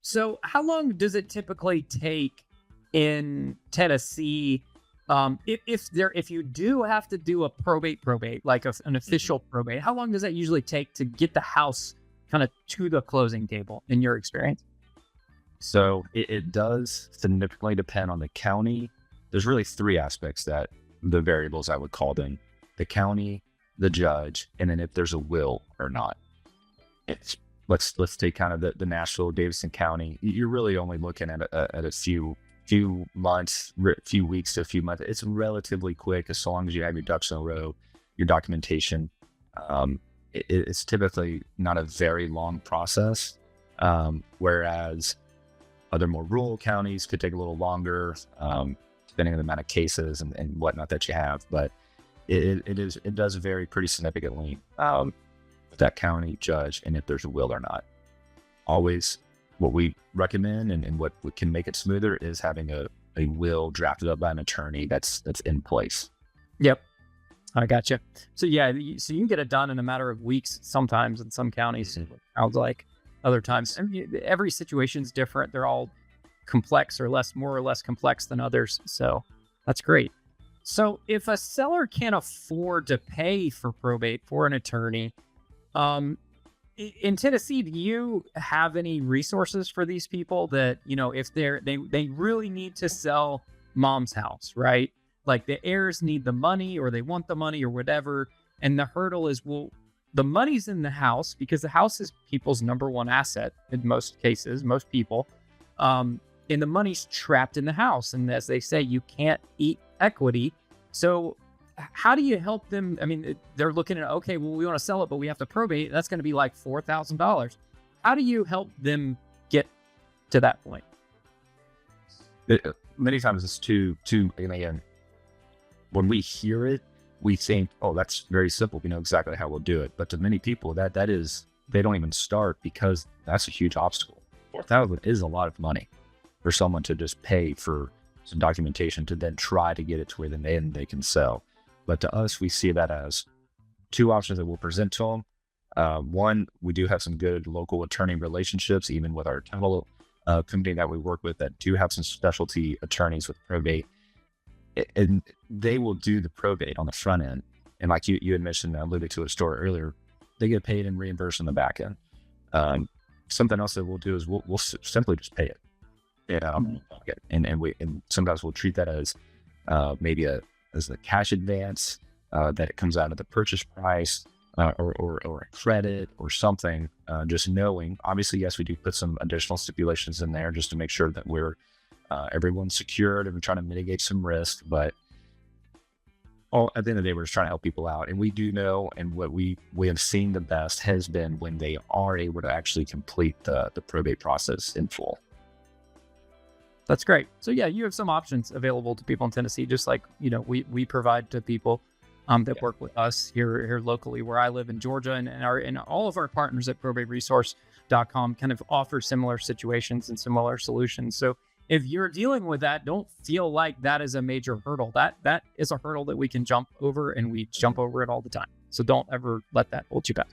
So how long does it typically take in Tennessee, if you do have to do a probate, like an official probate, how long does that usually take to get the house kind of to the closing table in your experience? So it does significantly depend on the county. There's really three aspects that the variables I would call them: the county, the judge, and then if there's a will or not. It's let's take kind of the Nashville, Davidson County. You're really only looking at a few months, few weeks to a few months. It's relatively quick as long as you have your ducks in a row, your documentation. It's typically not a very long process, whereas other more rural counties could take a little longer, depending on the amount of cases and whatnot that you have. But it does vary pretty significantly with that county, judge, and if there's a will or not. Always what we recommend and what can make it smoother is having a will drafted up by an attorney that's in place. Yep. I gotcha. So yeah, so you can get it done in a matter of weeks sometimes in some counties. Sounds like other times. I mean, every situation's different. They're all complex or more or less complex than others. So that's great. So if a seller can't afford to pay for probate for an attorney, in Tennessee, do you have any resources for these people that, if they really need to sell mom's house, right? Like the heirs need the money or they want the money or whatever. And the hurdle is, well, the money's in the house because the house is people's number one asset in most cases, most people. And the money's trapped in the house. And as they say, you can't eat equity. So how do you help them? I mean, they're looking at, okay, well, we want to sell it, but we have to probate. That's going to be like $4,000. How do you help them get to that point? Many times it's and again, when we hear it, we think, oh, that's very simple. We know exactly how we'll do it. But to many people, that is, they don't even start because that's a huge obstacle. $4,000 is a lot of money for someone to just pay for some documentation to then try to get it to where they can sell. But to us, we see that as two options that we'll present to them. One, we do have some good local attorney relationships, even with our title company that we work with that do have some specialty attorneys with probate. And they will do the probate on the front end. And like you had mentioned, I alluded to a story earlier, they get paid and reimbursed on the back end. Something else that we'll do is we'll simply just pay it. And sometimes we'll treat that as maybe as a cash advance, that it comes out of the purchase price, or a credit or something, just knowing, obviously, yes, we do put some additional stipulations in there just to make sure that we're everyone's secured and we're trying to mitigate some risk. But at the end of the day, we're just trying to help people out. And we do know, and what we have seen the best has been when they are able to actually complete the probate process in full. That's great. So yeah, you have some options available to people in Tennessee, just like, we provide to people that work with us here locally where I live in Georgia, and all of our partners at probateresource.com kind of offer similar situations and similar solutions. So if you're dealing with that, don't feel like that is a major hurdle. That is a hurdle that we can jump over, and we jump over it all the time. So don't ever let that hold you back.